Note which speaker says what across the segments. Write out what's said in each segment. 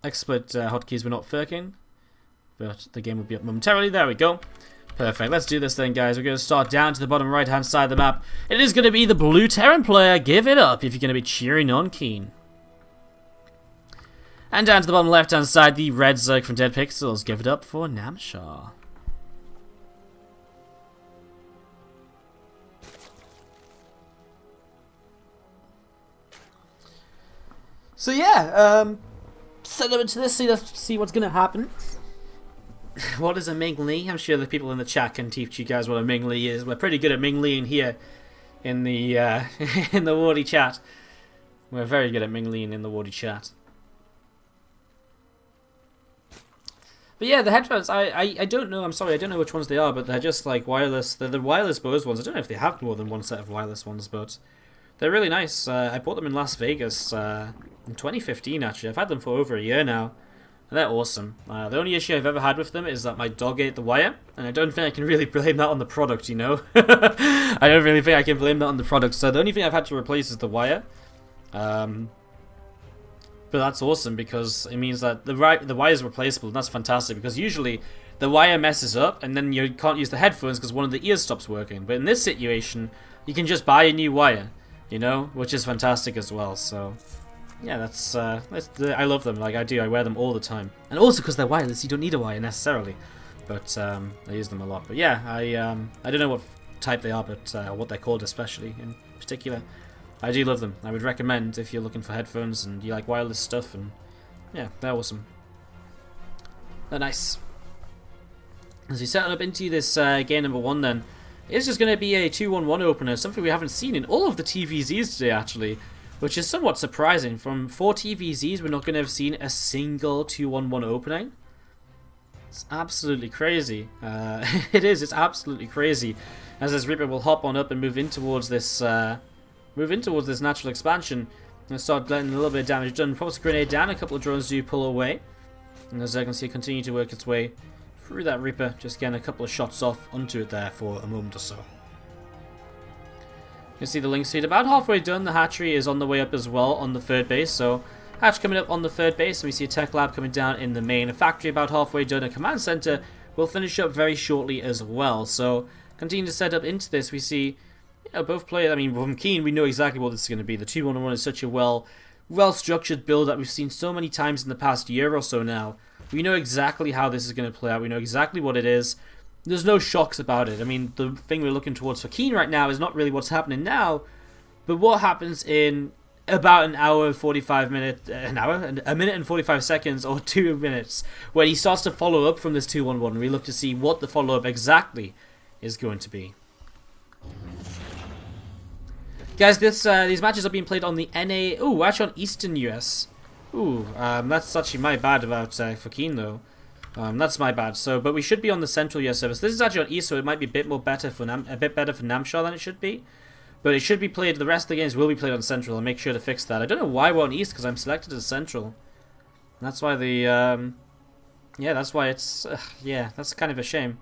Speaker 1: Expert hotkeys were not working, but the game will be up momentarily. There we go. Perfect. Let's do this then, guys. We're going to start down to the bottom right-hand side of the map. It is going to be the blue Terran player. Give it up if you're going to be cheering on KeeN. And down to the bottom left-hand side, the red Zerg from Dead Pixels. Give it up for Namshar. So yeah, set up into this, see what's going to happen. What is a Ming Li? I'm sure the people in the chat can teach you guys what a Ming Li is. We're pretty good at Ming Liing here in the in the Wardy chat. We're very good at Ming Liing in the Wardy chat. But yeah, the headphones, I don't know, I'm sorry, I don't know which ones they are, but they're just like wireless, they're the wireless Bose ones. I don't know if they have more than one set of wireless ones, but they're really nice. I bought them in Las Vegas in 2015 actually. I've had them for over a year now. They're awesome. The only issue I've ever had with them is that my dog ate the wire, and I don't think I can really blame that on the product, you know? I don't really think I can blame that on the product, so the only thing I've had to replace is the wire. But that's awesome, because it means that the wire is replaceable, and that's fantastic, because usually the wire messes up, and then you can't use the headphones because one of the ears stops working. But in this situation, you can just buy a new wire, you know? Which is fantastic as well, so... yeah, that's I love them, like I do, I wear them all the time. And also because they're wireless, you don't need a wire necessarily. But I use them a lot. But yeah, I don't know what type they are, but what they're called especially in particular. I do love them. I would recommend if you're looking for headphones and you like wireless stuff, and yeah, they're awesome. They're nice. As we set up into this game number 1 then, it's just going to be a 2-1-1 opener, something we haven't seen in all of the TvZs today actually. Which is somewhat surprising. From 4 TvZs, we're not going to have seen a single 2-1-1 opening. It's absolutely crazy. It is. It's absolutely crazy. As this Reaper will hop on up and move in towards this natural expansion and start letting a little bit of damage done. Pops a grenade down. A couple of drones do pull away, and as I can see, continue to work its way through that Reaper. Just getting a couple of shots off onto it there for a moment or so. You can see the link speed about halfway done. The hatchery is on the way up as well on the 3rd base. So hatch coming up on the 3rd base, and we see a tech lab coming down in the main. A factory about halfway done. A command center will finish up very shortly as well. So continue to set up into this. We see, you know, both players. I mean, from KeeN, we know exactly what this is going to be. The 2-1-1 is such a well-structured build that we've seen so many times in the past year or so now. We know exactly how this is going to play out. We know exactly what it is. There's no shocks about it. I mean, the thing we're looking towards for KeeN right now is not really what's happening now, but what happens in about an hour, 45 minutes, a minute and 45 seconds, or 2 minutes, when he starts to follow up from this 2-1-1, and we look to see what the follow-up exactly is going to be. Guys, these matches are being played on the NA... ooh, actually on Eastern US. Ooh, that's actually my bad about for KeeN though. That's my bad. So, but we should be on the Central US service. This is actually on East, so it might be a bit better for Namshar than it should be. But it should be played. The rest of the games will be played on Central. I'll make sure to fix that. I don't know why we're on East, because I'm selected as Central. That's why the yeah, that's why it's yeah, that's kind of a shame.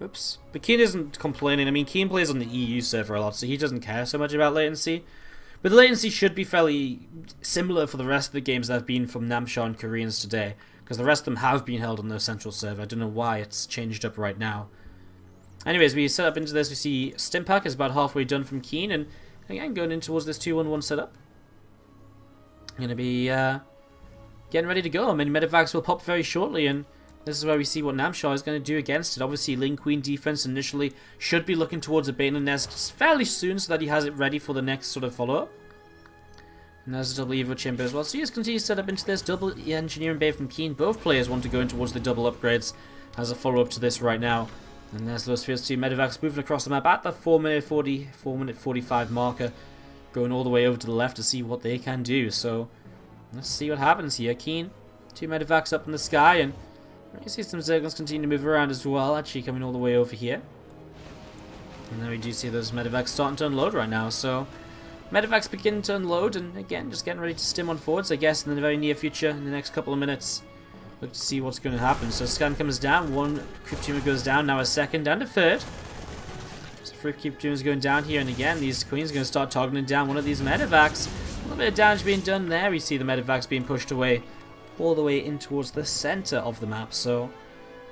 Speaker 1: Oops. But KeeN isn't complaining. I mean, KeeN plays on the EU server a lot, so he doesn't care so much about latency. But the latency should be fairly similar for the rest of the games that have been from Namshar and Koreans today. Because the rest of them have been held on the central server. I don't know why it's changed up right now. Anyways, we set up into this. We see Stimpak is about halfway done from KeeN. And again, going in towards this 2-1-1 setup. Going to be getting ready to go. I mean, Medivacs will pop very shortly. And this is where we see what Namshar is going to do against it. Obviously, Ling Queen defense initially should be looking towards a Bane nest fairly soon, so that he has it ready for the next sort of follow-up. And there's a double Evo chamber as well. So you just continue to set up into this double engineering bay from KeeN. Both players want to go in towards the double upgrades as a follow-up to this right now. And there's those first 2 Medivacs moving across the map at the 4-minute 45 marker. Going all the way over to the left to see what they can do. So let's see what happens here. KeeN, 2 Medivacs up in the sky. And you see some Zerglings continue to move around as well. Actually coming all the way over here. And then we do see those Medivacs starting to unload right now. So... Medivacs begin to unload, and again, just getting ready to stim on forwards, I guess, in the very near future, in the next couple of minutes. Look to see what's going to happen. So scan comes down, 1 creep tumor goes down, now a 2nd and a 3rd. So 3 creep tumors going down here, and again, these queens are going to start toggling down one of these Medivacs. A little bit of damage being done there. We see the Medivacs being pushed away all the way in towards the center of the map. So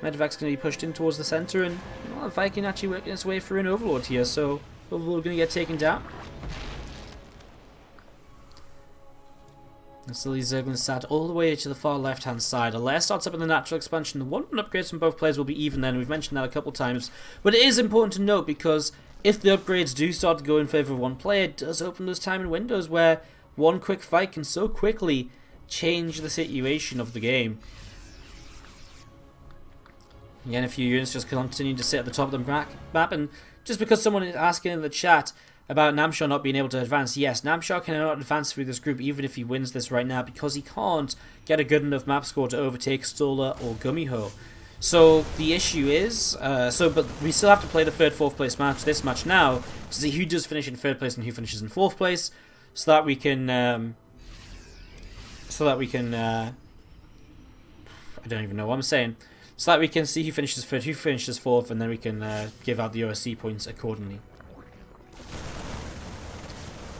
Speaker 1: Medevac's going to be pushed in towards the center, and well, Viking actually working its way through an Overlord here. So Overlord going to get taken down. And still these Zerglings sat all the way to the far left hand side. Alair starts up in the natural expansion. The 1-1 upgrades from both players will be even then. We've mentioned that a couple times. But it is important to note, because if the upgrades do start to go in favour of one player, it does open those timing windows where one quick fight can so quickly change the situation of the game. Again, a few units just continue to sit at the top of the map, and just because someone is asking in the chat about Namshar not being able to advance, yes, Namshar cannot advance through this group even if he wins this right now, because he can't get a good enough map score to overtake Stola or Gumiho. So the issue is, but we still have to play the 3rd, 4th place match, this match now, to see who does finish in 3rd place and who finishes in 4th place, so that we can, I don't even know what I'm saying, so that we can see who finishes 3rd, who finishes 4th, and then we can give out the OSC points accordingly.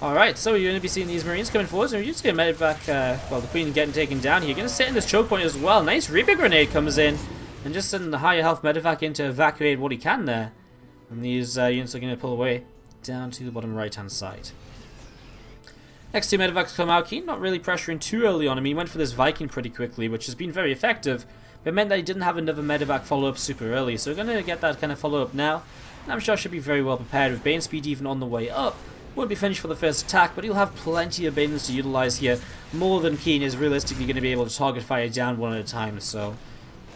Speaker 1: Alright, so you're going to be seeing these Marines coming forward, so you're just going to medevac, well, the Queen getting taken down here. You're going to sit in this choke point as well. Nice Reaper Grenade comes in, and just sending the higher health medevac in to evacuate what he can there. And these units are going to pull away down to the bottom right hand side. Next two medevacs come out. KeeN not really pressuring too early on him. He went for this Viking pretty quickly, which has been very effective, but it meant that he didn't have another medevac follow-up super early, so we're going to get that kind of follow-up now. Namshar should be very well prepared, with Bane speed even on the way up. Won't be finished for the first attack, but he'll have plenty of Banes to utilize here, more than KeeN is realistically going to be able to target fire down one at a time. So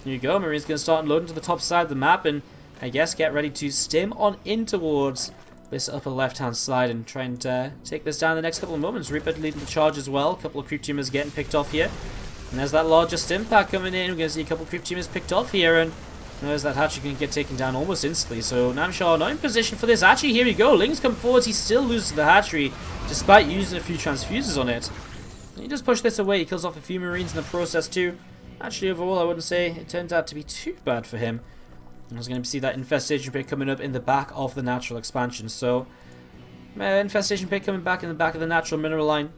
Speaker 1: here you go, Marine's going to start loading to the top side of the map, and I guess get ready to stim on in towards this upper left hand side and try and take this down in the next couple of moments. Reaper leading the charge as well, a couple of creep tumors getting picked off here, and there's that larger stim pack coming in. We're going to see a couple of creep tumors picked off here, and there's that hatchery going to get taken down almost instantly. So Namshar not in position for this. Actually, here we go. Lings come forward. He still loses the hatchery despite using a few transfuses on it. He just pushed this away. He kills off a few Marines in the process too. Actually, overall, I wouldn't say it turns out to be too bad for him. I was going to see that infestation pit coming up in the back of the natural expansion. So infestation pit coming back in the back of the natural mineral line.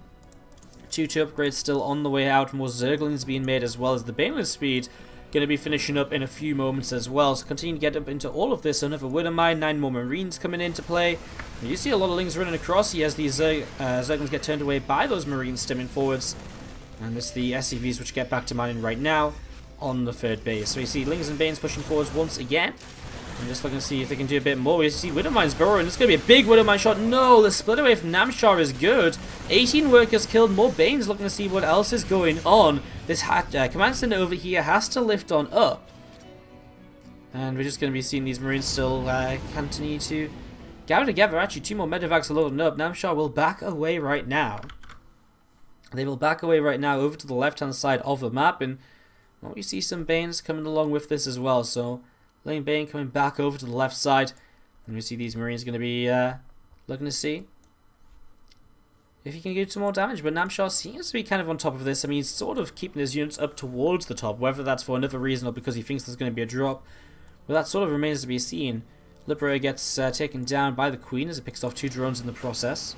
Speaker 1: 2-2 upgrades still on the way out. More Zerglings being made, as well as the Baneless speed going to be finishing up in a few moments as well. So continue to get up into all of this. Another Widowmine, 9 more Marines coming into play. And you see a lot of Lings running across here as these Zerglings get turned away by those Marines stemming forwards. And it's the SCVs which get back to mining right now on the 3rd base. So you see Lings and Banes pushing forwards once again. I'm just looking to see if they can do a bit more. We see Widowmine's burrowing. It's going to be a big Widowmine shot. No, the split away from Namshar is good. 18 workers killed. More Banes looking to see what else is going on. This command center over here has to lift on up. And we're just going to be seeing these Marines still continue to gather together. Actually, 2 more medevacs are loading up. Namshar will back away right now. They will back away right now over to the left-hand side of the map. And well, we see some Banes coming along with this as well. So Lane Bane coming back over to the left side. And we see these Marines going to be looking to see if he can do some more damage. But Namshar seems to be kind of on top of this. I mean, he's sort of keeping his units up towards the top, whether that's for another reason or because he thinks there's going to be a drop. Well, that sort of remains to be seen. Liberator gets taken down by the Queen as it picks off 2 drones in the process.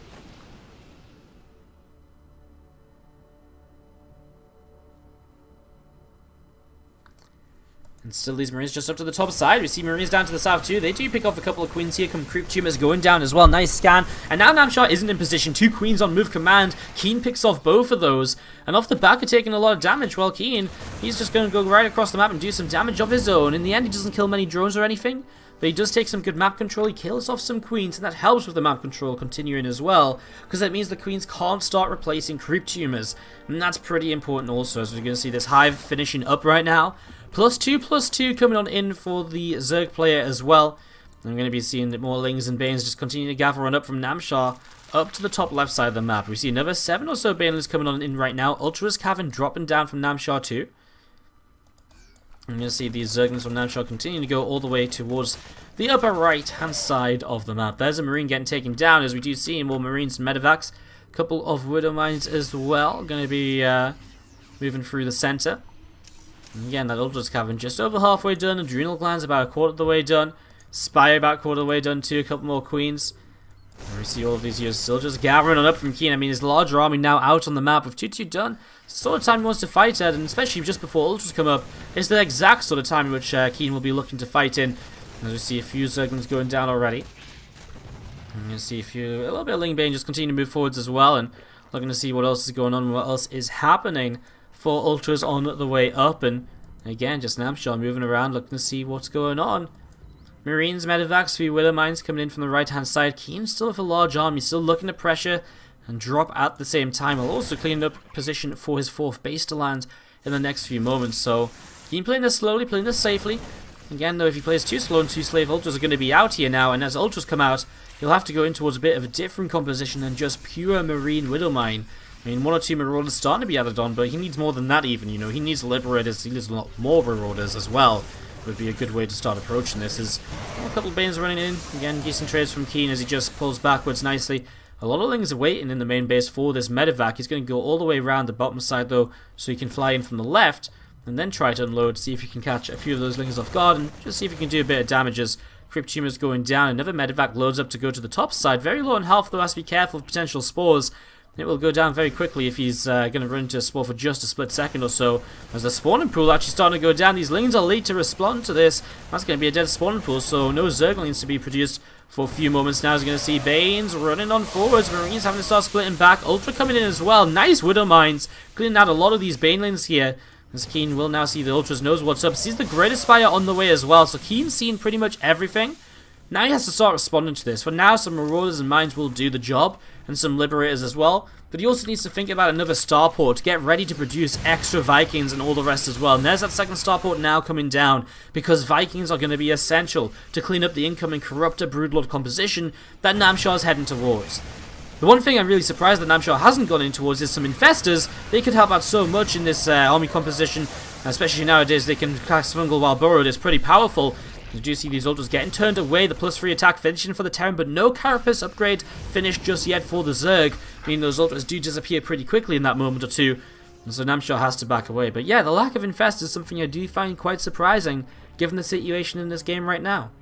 Speaker 1: And still these Marines just up to the top side. We see Marines down to the south too. They do pick off a couple of Queens here. Come creep tumors going down as well. Nice scan. And now Namshar isn't in position. 2 Queens on move command. KeeN picks off both of those. And off the back of taking a lot of damage. Well, KeeN, he's just going to go right across the map and do some damage of his own. In the end, he doesn't kill many drones or anything, but he does take some good map control. He kills off some Queens, and that helps with the map control continuing as well, because that means the Queens can't start replacing creep tumors. And that's pretty important also, as we're going to see this hive finishing up right now. +2/+2 coming on in for the Zerg player as well. I'm going to be seeing that more Lings and Banes just continue to gather on up from Namshar up to the top left side of the map. We see another 7 or so Banelings coming on in right now. Ultra's Cavern dropping down from Namshar too. I'm going to see these Zerglings from Namshar continuing to go all the way towards the upper right hand side of the map. There's a Marine getting taken down, as we do see more Marines and medevacs. A couple of Widowmines as well. Going to be moving through the center. And again, that Ultra's Cavern just over halfway done. Adrenal Glands about a quarter of the way done. Spire about a quarter of the way done too. A couple more Queens. And we see all of these units still just gathering on up from KeeN. I mean, his larger army now out on the map with 2-2 done. It's the sort of time he wants to fight at, and especially just before Ultras come up, it's the exact sort of time in which KeeN will be looking to fight in. As we see a few Zerglings going down already. And you see a little bit of Lingbane just continue to move forwards as well, and looking to see what else is going on, what else is happening for Ultras on the way up. And again, just Namshar moving around, looking to see what's going on. Marines, Medivacs, 3 Widow Mines coming in from the right hand side. KeeN still with a large army, still looking to pressure and drop at the same time. He'll also clean up position for his 4th base to land in the next few moments. So KeeN playing this slowly, playing this safely. Again, though, if he plays too slow and 2 Slave Ultras are going to be out here now, and as Ultras come out, he'll have to go in towards a bit of a different composition than just pure Marine Widow Mine. I mean, 1 or 2 Marauders starting to be added on, but he needs more than that even, you know. He needs Liberators, he needs a lot more Marauders as well. Would be a good way to start approaching this. Is a couple of Banes running in. Again, decent trades from KeeN as he just pulls backwards nicely. A lot of Lings are waiting in the main base for this Medivac. He's going to go all the way around the bottom side, though, so he can fly in from the left, and then try to unload, see if you can catch a few of those Lings off guard, and just see if you can do a bit of damage as Crypt Tumor's going down. Another Medivac loads up to go to the top side. Very low on health, though, has to be careful of potential spores. It will go down very quickly if he's going to run into a spore for just a split second or so. As the spawning pool actually starting to go down, these Lings are late to respond to this. That's going to be a dead spawning pool, so no Zerglings to be produced for a few moments now. He's going to see Banes running on forwards, Marines having to start splitting back, Ultra coming in as well. Nice Widow Mines, cleaning out a lot of these Banelings here. As KeeN will now see the Ultras, knows what's up, sees the Greatest Spire on the way as well, so KeeN's seen pretty much everything. Now he has to start responding to this. For now, some Marauders and Mines will do the job, and some Liberators as well. But he also needs to think about another starport to get ready to produce extra Vikings and all the rest as well. And there's that second starport now coming down, because Vikings are going to be essential to clean up the incoming Corruptor Broodlord composition that Namshar is heading towards. The one thing I'm really surprised that Namshar hasn't gone in towards is some Infestors. They could help out so much in this army composition, especially nowadays. They can cast Fungal while burrowed. It's pretty powerful. You do see these Ultras getting turned away, the +3 attack finishing for the Terran, but no Carapace upgrade finished just yet for the Zerg. I mean, those Ultras do disappear pretty quickly in that moment or two, and so Namshar has to back away. But yeah, the lack of Infest is something I do find quite surprising, given the situation in this game right now.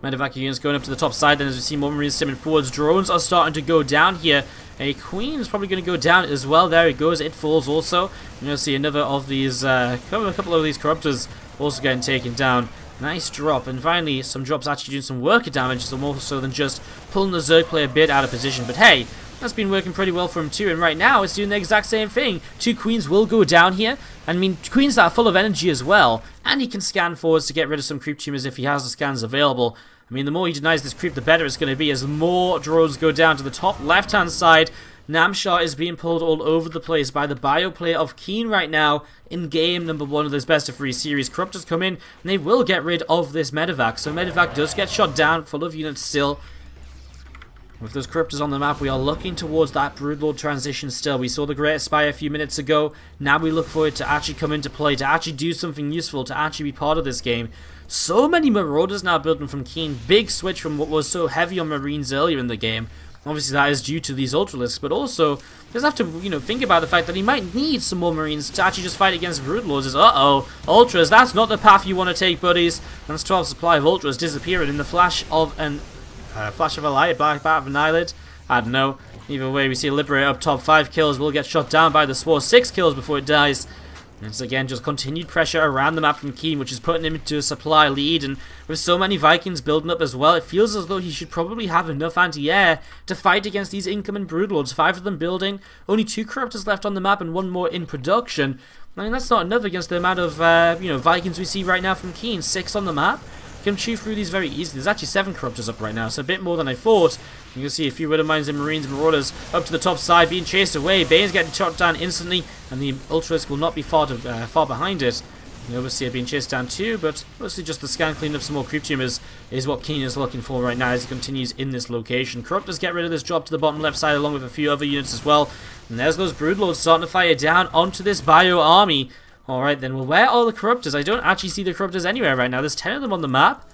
Speaker 1: Medivac units going up to the top side, then as we see more Marines stimming forwards, drones are starting to go down here. A Queen is probably going to go down as well. There it goes, it falls also. You're going to see another of these, a couple of these Corruptors also getting taken down. Nice drop, and finally some drops actually doing some worker damage, so more so than just pulling the Zerg player a bit out of position. But hey, that's been working pretty well for him too, and right now it's doing the exact same thing. 2 Queens will go down here. I mean, Queens that are full of energy as well, and he can scan forwards to get rid of some Creep Tumors if he has the scans available. I mean, the more he denies this creep, the better it's going to be, as more drones go down to the top left-hand side. Namshar is being pulled all over the place by the bio player of KeeN right now in game number 1 of this best of 3 series. Corruptors come in, and they will get rid of this Medivac. So Medivac does get shot down, full of units still. With those Corruptors on the map, we are looking towards that Broodlord transition still. We saw the Greatest Spire a few minutes ago. Now we look for it to actually come into play, to actually do something useful, to actually be part of this game. So many Marauders now building from KeeN. Big switch from what was so heavy on Marines earlier in the game. Obviously that is due to these Ultralisks, but also just have to, think about the fact that he might need some more Marines to actually just fight against Broodlords. Uh-oh, Ultras, that's not the path you want to take, buddies. That's 12 supply of Ultras disappearing in the flash of a light, black bat of an eyelid. I don't know. Either way, we see a Liberator up top, 5 kills, will get shot down by the Spore, 6 kills before it dies. And it's again just continued pressure around the map from KeeN, which is putting him into a supply lead, and with so many Vikings building up as well, it feels as though he should probably have enough anti-air to fight against these incoming Broodlords. 5 of them building, only 2 Corruptors left on the map and 1 more in production. I mean, that's not enough against the amount of Vikings we see right now from KeeN. 6 on the map. Can chew through these very easily. There's actually 7 Corruptors up right now, so a bit more than I thought. You can see a few Widow Mines and Marines and Marauders up to the top side being chased away. Bane's getting shot down instantly, and the Ultralisk will not be far behind it. The Overseer being chased down too, but mostly just the scan cleaning up some more Creep Tumors is what KeeN is looking for right now as he continues in this location. Corruptors get rid of this drop to the bottom left side along with a few other units as well. And there's those Broodlords starting to fire down onto this bio army. Alright then, well, where are the Corruptors? I don't actually see the Corruptors anywhere right now. There's 10 of them on the map.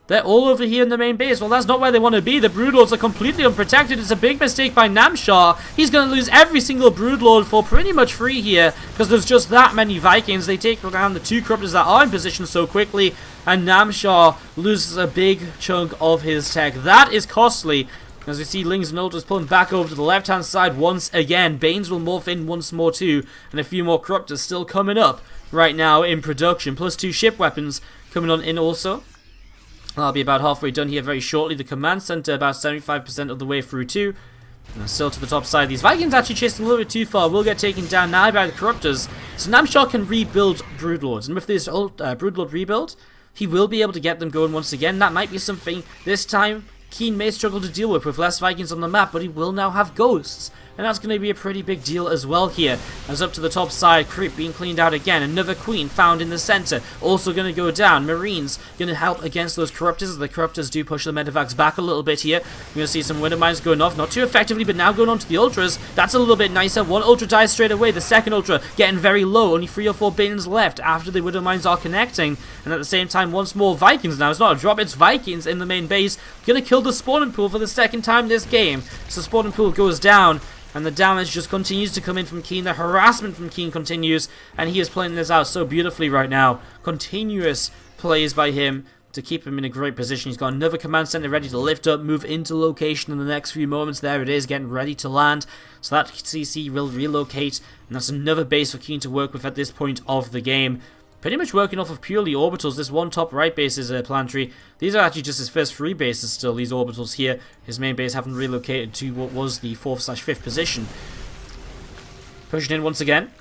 Speaker 1: They're all over here in the main base. Well, that's not where they want to be. The Broodlords are completely unprotected. It's a big mistake by Namshar. He's going to lose every single Broodlord for pretty much free here, because there's just that many Vikings. They take down the 2 Corruptors that are in position so quickly, and Namshar loses a big chunk of his tech. That is costly. As we see Lings and Ultras pulling back over to the left-hand side once again. Banes will morph in once more too, and a few more Corruptors still coming up right now in production. Plus 2 ship weapons coming on in also. I'll be about halfway done here very shortly. The command center about 75% of the way through too. And still to the top side. These Vikings actually chasing a little bit too far. Will get taken down now by the Corruptors. So Namshar can rebuild Broodlords. And with this Broodlord rebuild, he will be able to get them going once again. That might be something this time KeeN may struggle to deal with less Vikings on the map, but he will now have ghosts. And that's going to be a pretty big deal as well here. As up to the top side, Creep being cleaned out again. Another Queen found in the center. Also going to go down. Marines going to help against those Corruptors, as the Corruptors do push the Medivacs back a little bit here. We're going to see some Winter Mines going off. Not too effectively, but now going on to the Ultras. That's a little bit nicer. 1 Ultra dies straight away. The second Ultra getting very low. Only 3 or 4 Banes left after the Winter Mines are connecting. And at the same time, once more Vikings now. It's not a drop, it's Vikings in the main base. Going to kill the spawning pool for the second time this game. So the spawning pool goes down. And the damage just continues to come in from KeeN. The harassment from KeeN continues. And he is playing this out so beautifully right now. Continuous plays by him to keep him in a great position. He's got another command center ready to lift up, move into location in the next few moments. There it is, getting ready to land. So that CC will relocate. And that's another base for KeeN to work with at this point of the game. Pretty much working off of purely orbitals. This one top right base is a planetary. These are actually just his first 3 bases still, these orbitals here. His main base haven't relocated to what was the 4th/5th position. Pushing in once again.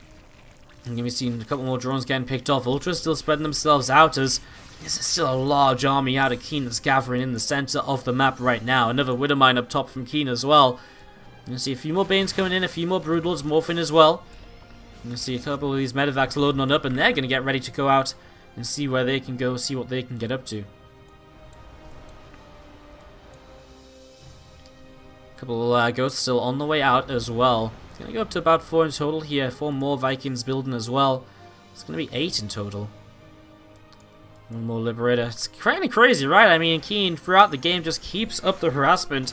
Speaker 1: And we've seen a couple more drones getting picked off. Ultras still spreading themselves out, as there's still a large army out of KeeN that's gathering in the center of the map right now. Another Widowmine up top from KeeN as well. You can see a few more Banes coming in, a few more Broodlords morphing as well. You can see a couple of these Medivacs loading on up, and they're going to get ready to go out and see where they can go, see what they can get up to. A couple of ghosts still on the way out as well. It's going to go up to about 4 in total here. 4 more Vikings building as well. It's going to be 8 in total. 1 more Liberator. It's kind of crazy, right? I mean, KeeN throughout the game just keeps up the harassment.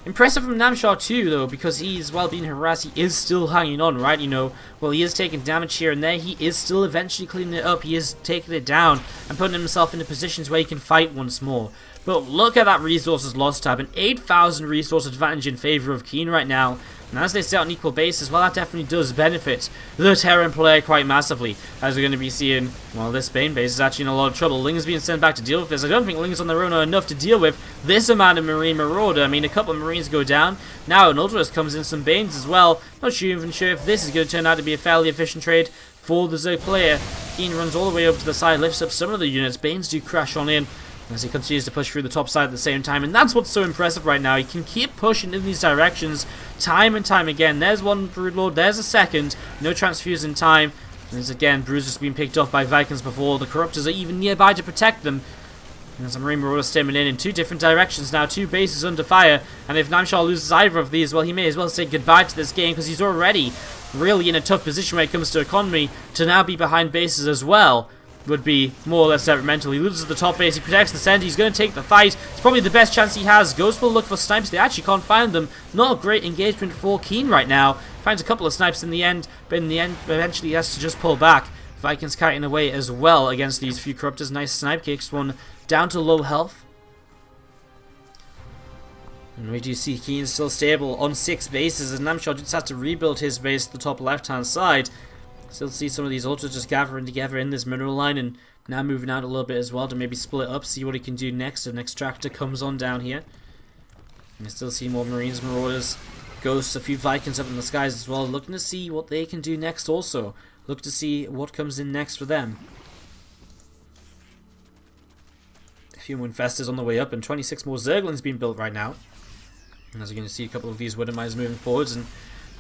Speaker 1: Impressive from Namshar too, though, because he's, while being harassed, he is still hanging on, right? You know, well, he is taking damage here and there. He is still eventually cleaning it up. He is taking it down and putting himself into positions where he can fight once more. But look at that resources lost tab. An 8,000 resource advantage in favor of KeeN right now. And as they stay on equal bases, well, that definitely does benefit the Terran player quite massively. As we're going to be seeing, well, this Bane base is actually in a lot of trouble. Ling's being sent back to deal with this. I don't think Ling's on their own are enough to deal with this amount of Marine Marauder. I mean, a couple of Marines go down. Now an Ultras comes in, some Banes as well. Not even sure if this is going to turn out to be a fairly efficient trade for the Zerg player. KeeN runs all the way over to the side, lifts up some of the units. Banes do crash on in as he continues to push through the top side at the same time, and that's what's so impressive right now. He can keep pushing in these directions time and time again. There's one Broodlord, there's a second, no transfuse in time. There's again Bruiser's been picked off by Vikings before. The Corruptors are even nearby to protect them. And there's a Marine Marauder stemming in 2 different directions now, 2 bases under fire, and if Namshar loses either of these, well, he may as well say goodbye to this game, because he's already really in a tough position when it comes to economy. To now be behind bases as well would be more or less detrimental. He loses the top base, he protects the center, he's going to take the fight. It's probably the best chance he has. Ghost will look for snipes, they actually can't find them. Not a great engagement for KeeN right now. Finds a couple of snipes in the end, but in the end, eventually he has to just pull back. Vikings kiting away as well against these few Corruptors. Nice snipe kicks, one down to low health. And we do see KeeN still stable on 6 bases, and Namshar just has to rebuild his base at the top left-hand side. Still see some of these Ultras just gathering together in this mineral line, and now moving out a little bit as well to maybe split up, see what he can do next. An extractor comes on down here. And I still see more Marines, Marauders, Ghosts, a few Vikings up in the skies as well, looking to see what they can do next also. Look to see what comes in next for them. A few more Infestors on the way up, and 26 more Zerglings being built right now. And as you're going to see a couple of these Widowmines moving forwards, and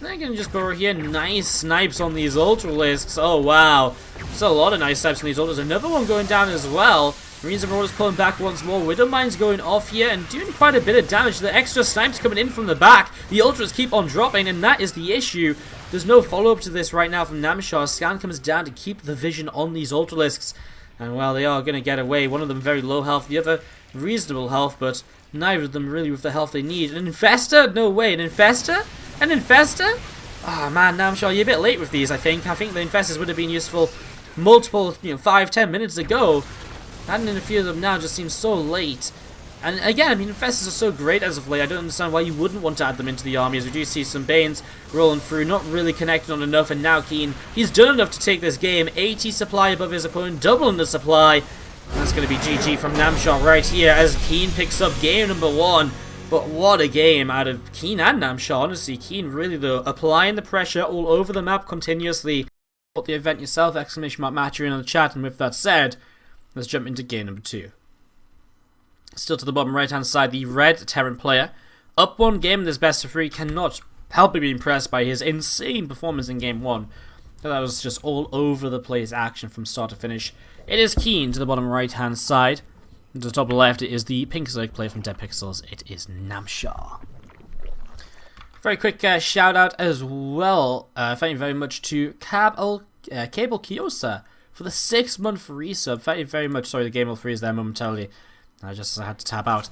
Speaker 1: they're going to just burrow here. Nice snipes on these Ultralisks. Oh, wow. There's a lot of nice snipes on these Ultras. Another one going down as well. Marines and Marauders pulling back once more. Widowmines going off here and doing quite a bit of damage. The extra snipes coming in from the back. The Ultras keep on dropping, and that is the issue. There's no follow-up to this right now from Namshar. Scan comes down to keep the vision on these Ultralisks. And, well, they are going to get away. One of them very low health. The other reasonable health, but neither of them really with the health they need. An Infestor? No way, an Infestor? An Infestor? Oh man, Namshar, you're a bit late with these, I think. I think the Infestors would have been useful multiple, 5-10 minutes ago. Adding in a few of them now just seems so late. And again, I mean, Infestors are so great as of late, I don't understand why you wouldn't want to add them into the army, as we do see some Banes rolling through, not really connecting on enough, and now KeeN, he's done enough to take this game, 80 supply above his opponent, doubling the supply. And that's going to be GG from Namshar right here, as KeeN picks up game number 1. But what a game out of KeeN and Namshar, honestly. KeeN really, though, applying the pressure all over the map continuously. Put the event yourself, exclamation mark match, in the chat, and with that said, let's jump into game number 2. Still to the bottom right hand side, the red Terran player. Up 1 game in this best of 3, cannot help but be impressed by his insane performance in game 1. That was just all over the place action from start to finish. It is KeeN to the bottom right hand side. To the top left, it is the pink circle player from Dead Pixels. It is Namshar. Very quick shout out as well. Thank you very much to Cable Kiosa for the 6-month resub. Thank you very much. Sorry, the game will freeze there momentarily. I had to tap out.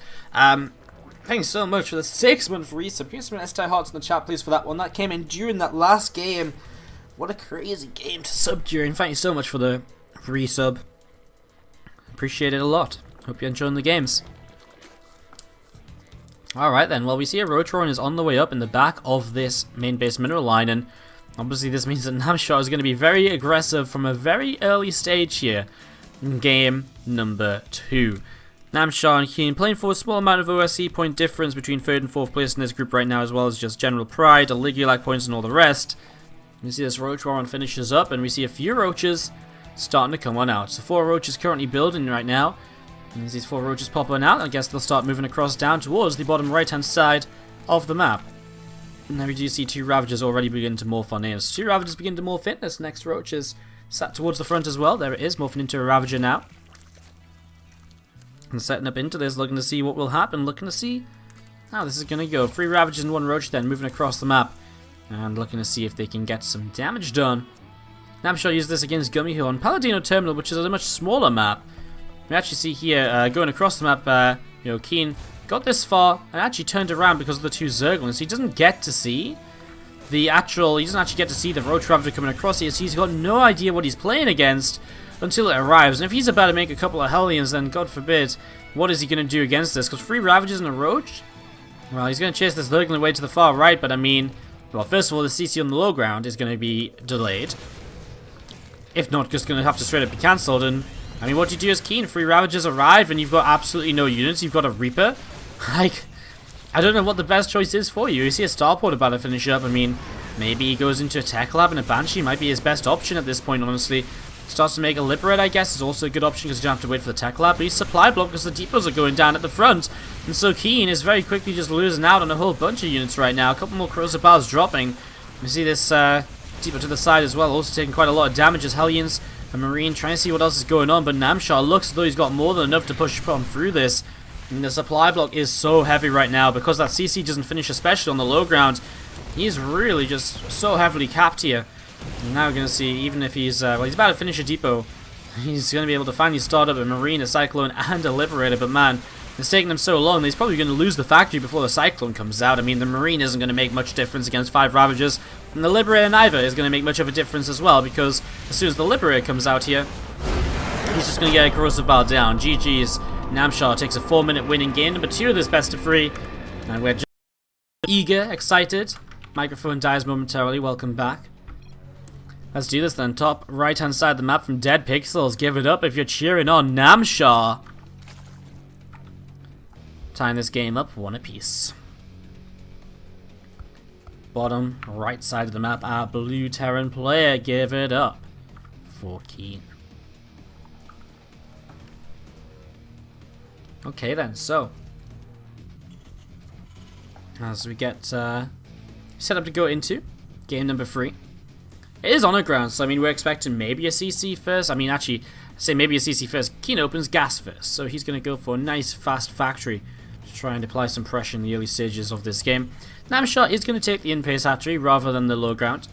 Speaker 1: Thanks so much for the 6-month resub. Here's some STI hearts in the chat, please, for that one. That came in during that last game. What a crazy game to sub during. Thank you so much for the resub. Appreciate it a lot. Hope you're enjoying the games. Alright then, well, we see a Rotron is on the way up in the back of this main base mineral line, and obviously this means that Namshar is going to be very aggressive from a very early stage here in game number 2. Namshar and KeeN playing for a small amount of OSC point difference between 3rd and 4th place in this group right now, as well as just general pride, Aligulac points, and all the rest. You see this Roach finishes up, and we see a few Roaches starting to come on out. So 4 Roaches currently building right now. And as these 4 Roaches pop on out, I guess they'll start moving across down towards the bottom right hand side of the map. And now we do see 2 Ravagers already begin to morph on in. So 2 Ravagers begin to morph in. This next Roach is sat towards the front as well. There it is, morphing into a Ravager now. And setting up into this, looking to see what will happen, looking to see how this is going to go. 3 Ravagers and 1 Roach then, moving across the map. And looking to see if they can get some damage done. Namshar used this against Gummy Hill on Paladino Terminal, which is a much smaller map. We actually see here, going across the map, KeeN got this far and actually turned around because of the 2 Zerglings. He doesn't get to see he doesn't actually get to see the Roach Ravager coming across here, so he's got no idea what he's playing against until it arrives. And if he's about to make a couple of Hellions, then God forbid, what is he going to do against this? Because 3 Ravagers and a Roach? Well, he's going to chase this Zergling away to the far right, but I mean, well, first of all, the CC on the low ground is going to be delayed. If not, just going to have to straight up be cancelled. And I mean, what do you do as KeeN? 3 Ravagers arrive and you've got absolutely no units. You've got a Reaper. Like, I don't know what the best choice is for you. You see a Starport about to finish up. I mean, maybe he goes into a Tech Lab, and a Banshee might be his best option at this point, honestly. Starts to make a Liberate, I guess, is also a good option because you don't have to wait for the Tech Lab. But he's supply block because the depots are going down at the front. And so KeeN is very quickly just losing out on a whole bunch of units right now. A couple more Corrosive Bars dropping. You see this depot to the side as well, also taking quite a lot of damage as Hellions and Marine trying to see what else is going on. But Namshar looks as though he's got more than enough to push on through this. And the supply block is so heavy right now because that CC doesn't finish, especially on the low ground. He's really just so heavily capped here. And now we're going to see, even if he's he's about to finish a depot, he's going to be able to finally start up a Marine, a Cyclone, and a Liberator. But man, it's taking them so long, he's probably going to lose the factory before the Cyclone comes out. I mean, the Marine isn't going to make much difference against 5 Ravagers, and the Liberator neither is going to make much of a difference as well, because as soon as the Liberator comes out here, he's just going to get a Corrosive Bile down. GG's. Namshar takes a 4-minute win in game number 2 of this best of 3, and we're just eager, excited. Microphone dies momentarily. Welcome back. Let's do this then. Top right hand side of the map from Dead Pixels. Give it up if you're cheering on Namshar. Tying this game up 1 apiece. Bottom right side of the map, our blue Terran player. Give it up for KeeN. Okay then, so as we get set up to go into game number 3. It is honor ground, so I mean we're expecting maybe a CC first. I mean actually, I say maybe a CC first. KeeN opens gas first, so he's going to go for a nice fast factory to try and apply some pressure in the early stages of this game. Namshar is going to take the in-pace hatchery rather than the low ground.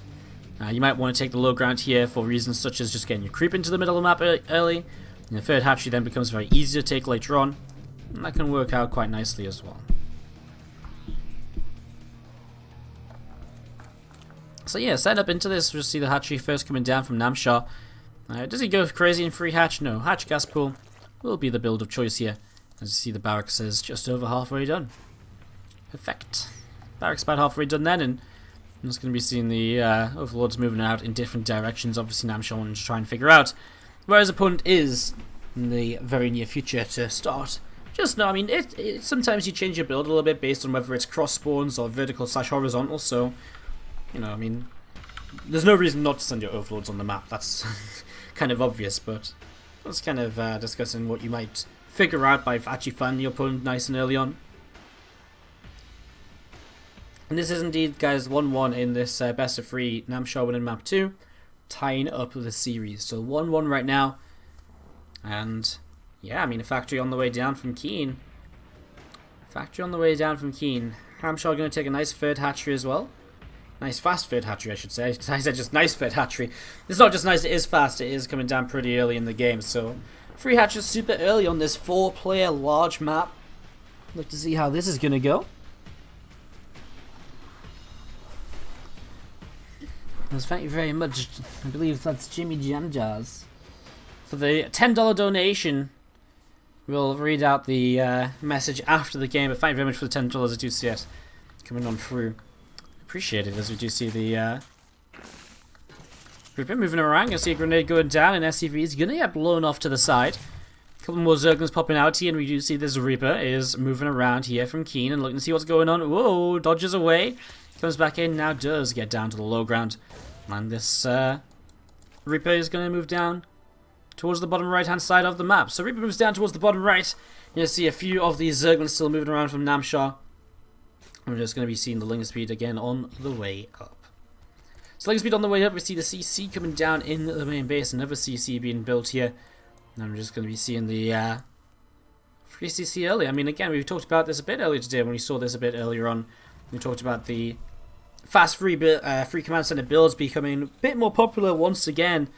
Speaker 1: You might want to take the low ground here for reasons such as just getting your creep into the middle of the map early. And the third hatchery then becomes very easy to take later on. And that can work out quite nicely as well. So yeah, set up into this. We'll see the hatchery first coming down from Namshar. Does he go crazy in free hatch? No. Hatch gas pool will be the build of choice here. As you see, the barracks is just over halfway done. Perfect. Barracks about halfway done then, and I'm just going to be seeing the overlords moving out in different directions. Obviously, Namshar wanting to try and figure out where his opponent is in the very near future to start. Just no, I mean, sometimes you change your build a little bit based on whether it's cross spawns or vertical/horizontal. So, you know, I mean, there's no reason not to send your overlords on the map. That's kind of obvious, but let's kind of discussing what you might figure out by actually finding your opponent nice and early on. And this is indeed, guys, 1-1 in this best of 3 Namshar winning map 2, tying up the series. So 1-1 right now, and yeah, I mean, a factory on the way down from KeeN. Factory on the way down from KeeN. Namshar going to take a nice third hatchery as well. Nice fast third hatchery, I should say. I said just nice third hatchery. It's not just nice, it is fast. It is coming down pretty early in the game. So 3 hatches super early on this 4-player large map. Look to see how this is going to go. Thank you very much. I believe that's Jimmy Janjars. For the $10 donation, we'll read out the message after the game. But thank you very much for the $10. I do see it coming on through. Appreciate it as we do see the Reaper moving around. You see a grenade going down, and SCV is going to get blown off to the side. A couple more Zerglings popping out here, and we do see this Reaper is moving around here from KeeN and looking to see what's going on. Whoa, dodges away. Comes back in, now does get down to the low ground. And this Reaper is going to move down towards the bottom right hand side of the map. So Reaper moves down towards the bottom right. You'll see a few of these Zerglings still moving around from Namshar. We're just going to be seeing the Linger Speed again on the way up. So Linger Speed on the way up, we see the CC coming down in the main base. Another CC being built here. And we're just going to be seeing the free CC early. I mean, again, we talked about this a bit earlier today when we saw this a bit earlier on. We talked about the fast free command center builds becoming a bit more popular once again.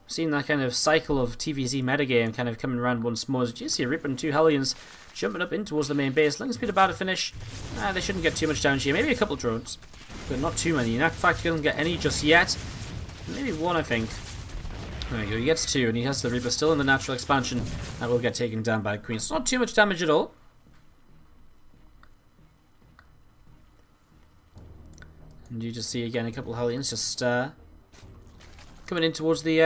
Speaker 1: Seeing that kind of cycle of TvZ metagame kind of coming around once more. As you see a Reaper and 2 Hellions jumping up in towards the main base. Linger Speed about to finish. They shouldn't get too much damage here. Maybe a couple drones, but not too many. In fact, he doesn't get any just yet. Maybe 1, I think. There we go. He gets 2, and he has the Reaper still in the natural expansion. That will get taken down by Queen. So not too much damage at all. And you just see again a couple of Hellions just coming in towards the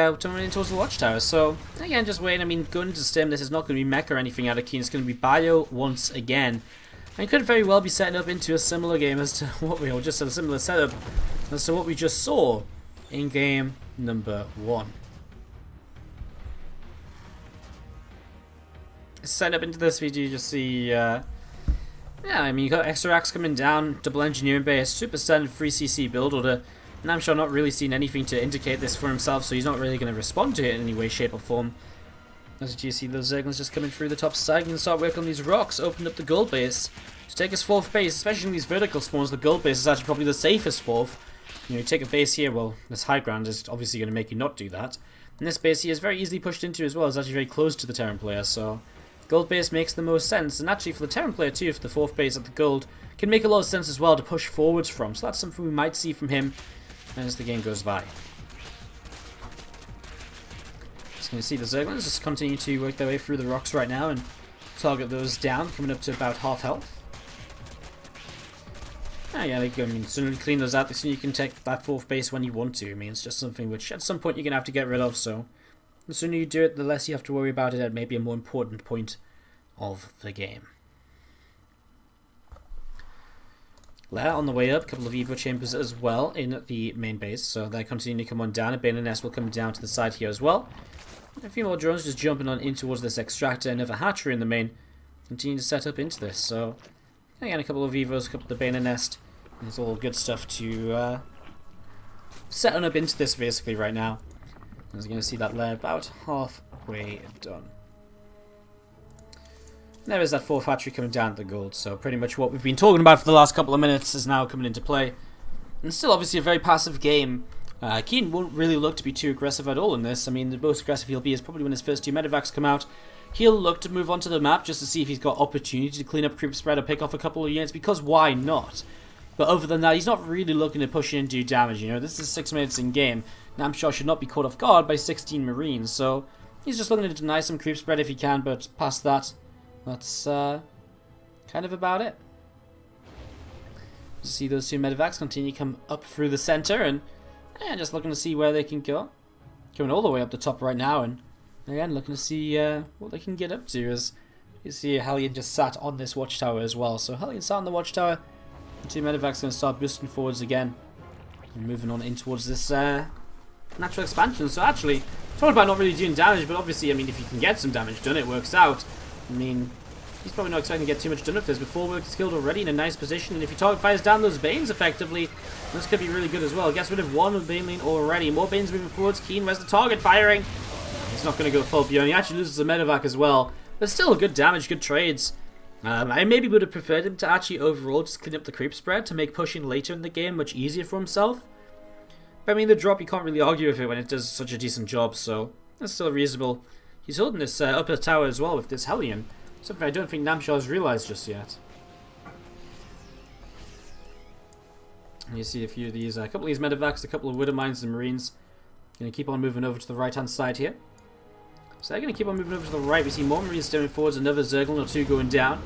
Speaker 1: watchtower. So again, just waiting. I mean, going into Stim, this is not going to be mech or anything out of KeeN. It's going to be bio once again. And it could very well be setting up into a similar game as to what we, or just a similar setup as to what we just saw in game number 1. Set up into this video, you just see. Yeah, I mean, you got extra axe coming down, double engineering base, super standard 3cc build order. Namshar not really seen anything to indicate this for himself, so he's not really going to respond to it in any way, shape, or form. As you see, those Zerglings just coming through the top side and start working on these rocks, open up the gold base to take his 4th base, especially in these vertical spawns. The gold base is actually probably the safest 4th. You know, you take a base here, well, this high ground is obviously going to make you not do that. And this base here is very easily pushed into as well. It's actually very close to the Terran player, so gold base makes the most sense. And actually for the Terran player too, for the 4th base at the gold, can make a lot of sense as well to push forwards from. So that's something we might see from him as the game goes by. Just going to see the Zerglings just continue to work their way through the rocks right now and target those down, coming up to about half health. Yeah, I mean, the sooner you clean those out, the sooner you can take that 4th base when you want to. I mean, it's just something which at some point you're going to have to get rid of, so the sooner you do it, the less you have to worry about it at maybe a more important point of the game. Lair on the way up, a couple of Evo chambers as well in the main base, so they continue to come on down. A Bane and Nest will come down to the side here as well. A few more drones just jumping on in towards this extractor. Another hatchery in the main. Continue to set up into this, so again, a couple of Evos, a couple of the Bane and Nest. It's all good stuff to set on up into this basically right now. As you're going to see that layer about halfway done. And there is that 4th hatchery coming down to the gold, so pretty much what we've been talking about for the last couple of minutes is now coming into play. And still obviously a very passive game. KeeN won't really look to be too aggressive at all in this. I mean, the most aggressive he'll be is probably when his first 2 medevacs come out. he'll look to move onto the map just to see if he's got opportunity to clean up creep spread or pick off a couple of units, because why not? But other than that, he's not really looking to push in and do damage. You know, this is 6 minutes in game. Namshar should not be caught off guard by 16 Marines, so he's just looking to deny some creep spread if he can, but past that, that's kind of about it. See those two medevacs continue to come up through the center, and just looking to see where they can go. Coming all the way up the top right now, and again looking to see what they can get up to. As you see, Hellion just sat on this watchtower as well. So Hellion sat on the watchtower. The two medevacs going to start boosting forwards again, and moving on in towards this natural expansion. So actually, talking about not really doing damage, but obviously, I mean, if you can get some damage done, it works out. I mean, he's probably not expecting to get too much done with this. Before work is killed already in a nice position, and if your target fires down those Banes effectively, this could be really good as well. Gets rid of one of Bane lane already. More Banes moving forwards. KeeN, where's the target firing? He's not going to go full beyond. He actually loses a medevac as well. But still good damage, good trades. I maybe would have preferred him to actually overall just clean up the creep spread to make pushing later in the game much easier for himself. But I mean, the drop, you can't really argue with it when it does such a decent job, so that's still reasonable. He's holding this upper tower as well with this Hellion. Something I don't think Namshar has realised just yet. And you see a few of these, a couple of these medevacs, a couple of Widowmines and Marines. Going to keep on moving over to the right-hand side here. So they're going to keep on moving over to the right. We see more Marines steering forwards, another Zerglin or two going down.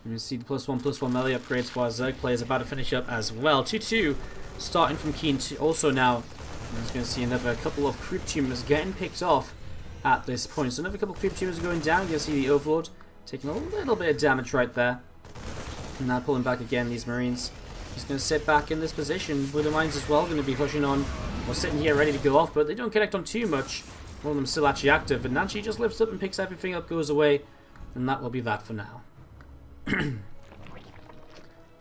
Speaker 1: And you see the +1/+1 melee upgrades while Zerg player is about to finish up as well. 2-2 starting from KeeN also now. I'm just going to see another couple of creep tumors getting picked off at this point. So another couple of creep tumors are going down. You're going to see the Overlord taking a little bit of damage right there. And now pulling back again, these Marines. He's going to sit back in this position. Widowmines as well, going to be pushing on, or sitting here ready to go off, but they don't connect on too much. One of them still actually active, and Nanchi just lifts up and picks everything up, goes away, and that will be that for now.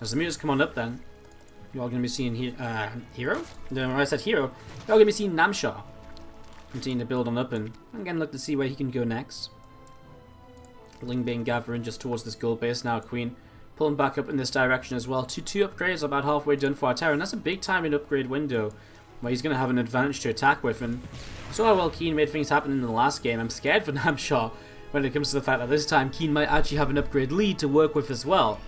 Speaker 1: As the mutas come on up then, you're all going to be seeing Hero? No, I said Hero. You're all going to be seeing Namshar continue to build on up, and again look to see where he can go next. Lingbane gathering just towards this gold base now. KeeN pulling back up in this direction as well. 2 upgrades about halfway done for our tower, and that's a big time in upgrade window where he's going to have an advantage to attack with. And so how well KeeN made things happen in the last game, I'm scared for Namshar when it comes to the fact that this time KeeN might actually have an upgrade lead to work with as well.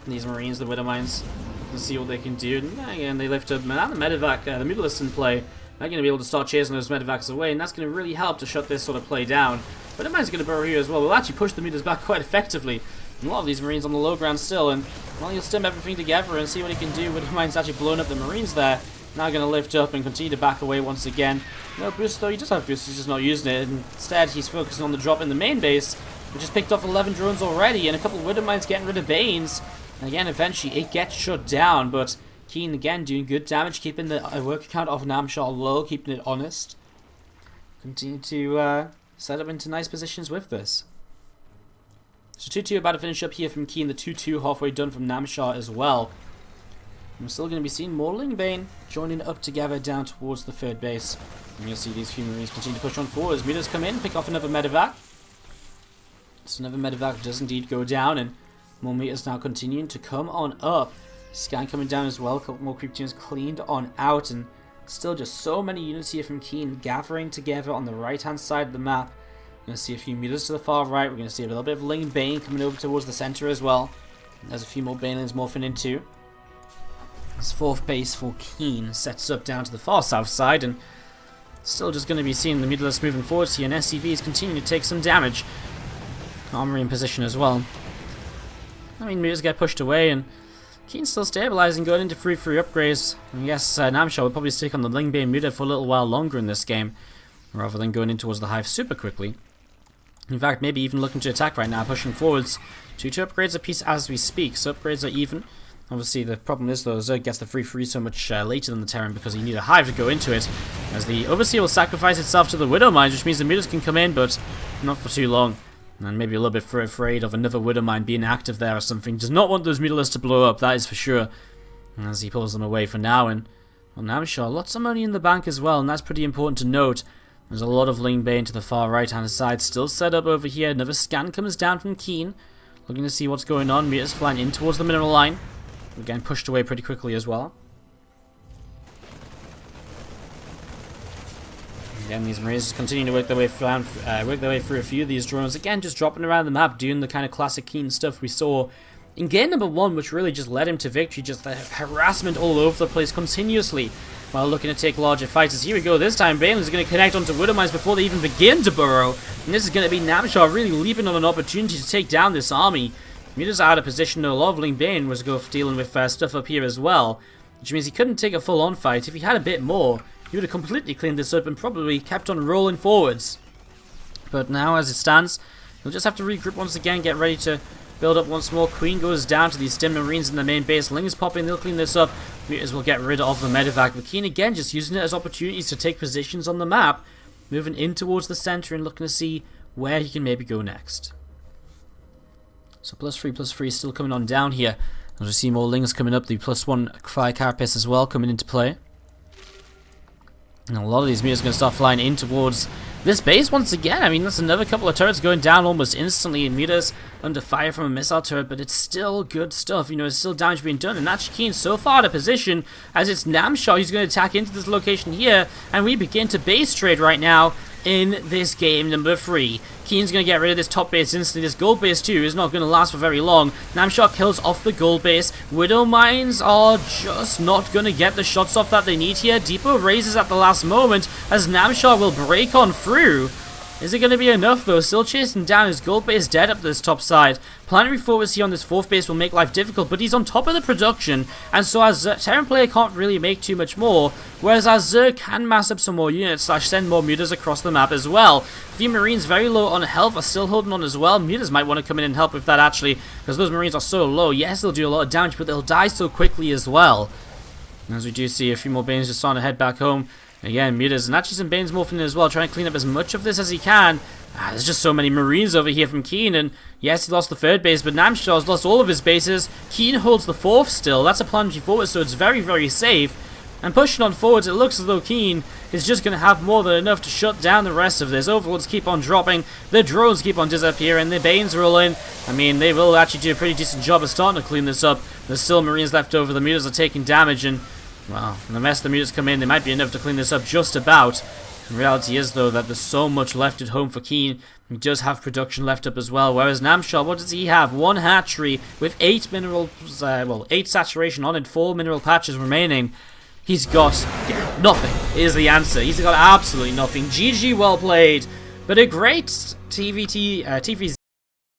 Speaker 1: And these Marines, the Widowmines, let's see what they can do. And again, they lift up, and the medevac, the Mutalists in play. They're going to be able to start chasing those medevacs away, and that's going to really help to shut this sort of play down. But Widowmines going to burrow here as well. We'll actually push the mutas back quite effectively. A lot of these Marines on the low ground still, and well, he'll stem everything together and see what he can do. Widowmine's actually blown up the Marines there. Now going to lift up and continue to back away once again. No boost though, he does have boost, he's just not using it. Instead, he's focusing on the drop in the main base, which has picked off 11 drones already, and a couple of Widowmines getting rid of Banes. And again, eventually it gets shut down, but KeeN again doing good damage, keeping the work count of Namshar low, keeping it honest. Continue to set up into nice positions with this. So 2-2 about to finish up here from KeeN, the 2-2 halfway done from Namshar as well. I'm still going to be seeing more Lingbane joining up together down towards the third base. And you'll see these few Marines continue to push on forwards. Mutas come in, pick off another medevac. So another medevac does indeed go down, and more meters now continuing to come on up. Scan coming down as well, a couple more creep teams cleaned on out, and still just so many units here from KeeN gathering together on the right hand side of the map. We're going to see a few meters to the far right. We're going to see a little bit of Lingbane coming over towards the center as well. And there's a few more Banelings morphing into. This fourth base for KeeN sets up down to the far south side, and still just going to be seeing the Mutalists moving forwards here, and SCVs continue to take some damage. Armory in position as well. I mean, Mutas get pushed away, and KeeN still stabilizing, going into 3-3 upgrades. I guess Namshar will probably stick on the Lingbane Muta for a little while longer in this game, rather than going in towards the hive super quickly. In fact, maybe even looking to attack right now, pushing forwards. 2 upgrades apiece as we speak, so upgrades are even. Obviously, the problem is, though, Zerg gets the 3-3 so much later than the Terran because you need a hive to go into it, as the Overseer will sacrifice itself to the Widowmines, which means the Mutas can come in, but not for too long. And maybe a little bit afraid of another Widowmine being active there or something. Does not want those Mutalists to blow up, that is for sure. As he pulls them away for now, and well, Namshar, lots of money in the bank as well, and that's pretty important to note. There's a lot of Lingbane to the far right hand side, still set up over here. Another scan comes down from KeeN, looking to see what's going on. Mutas flying in towards the mineral line. Again, pushed away pretty quickly as well. Again, these Marines just continue to work their way through a few of these drones. Again, just dropping around the map, doing the kind of classic KeeN stuff we saw in game number 1, which really just led him to victory. Just the harassment all over the place continuously while looking to take larger fighters. Here we go. This time, Bane's going to connect onto Widowmines before they even begin to burrow. And this is going to be Namshar really leaping on an opportunity to take down this army. Muda's out of position, no Loveling. Bane was dealing with stuff up here as well, which means he couldn't take a full-on fight. If he had a bit more, he would have completely cleaned this up and probably kept on rolling forwards. But now, as it stands, he'll just have to regroup once again, get ready to build up once more. Queen goes down to these Stim Marines in the main base. Lings pop in, they'll clean this up. Mutas will get rid of the medevac. But KeeN again just using it as opportunities to take positions on the map, moving in towards the center and looking to see where he can maybe go next. So +3/+3 still coming on down here. As we see more Lings coming up, the +1 Fire Carapace as well coming into play. And a lot of these Mutas are going to start flying in towards this base once again. I mean, that's another couple of turrets going down almost instantly, and Mutas under fire from a missile turret, but it's still good stuff. You know, it's still damage being done, and that's KeeN so far out of position as it's Namshar who's going to attack into this location here, and we begin to base trade right now in this game number 3. KeeN's going to get rid of this top base instantly. This gold base too is not going to last for very long. Namshar kills off the gold base. Widow Mines are just not going to get the shots off that they need here. Depot raises at the last moment as Namshar will break on through. Is it going to be enough though? Still chasing down his gold base dead up this top side. Planetary Fortress here on this 4th base will make life difficult, but he's on top of the production, and so as Terran player can't really make too much more, whereas Azur can mass up some more units / send more Mutas across the map as well. A few Marines very low on health are still holding on as well. Mutas might want to come in and help with that actually, because those Marines are so low. Yes, they'll do a lot of damage, but they'll die so quickly as well. As we do see a few more Banes just starting to head back home. Again, Mutas and actually some Banes morphing in as well, trying to clean up as much of this as he can. There's just so many Marines over here from KeeN, and yes, he lost the 3rd base, but Namshar's lost all of his bases. KeeN holds the 4th still. That's a planetary forward, so it's very, very safe. And pushing on forwards, it looks as though KeeN is just going to have more than enough to shut down the rest of this. Overlords keep on dropping, the drones keep on disappearing, the Banes roll in. I mean, they will actually do a pretty decent job of starting to clean this up. There's still Marines left over, the Mutas are taking damage, and well, when the rest of the Mutas come in, they might be enough to clean this up just about. The reality is, though, that there's so much left at home for KeeN. He does have production left up as well, whereas Namshar, what does he have? 1 hatchery with 8 minerals, 8 saturation on it, 4 mineral patches remaining. He's got nothing, is the answer. He's got absolutely nothing. GG, well played. But a great TvZ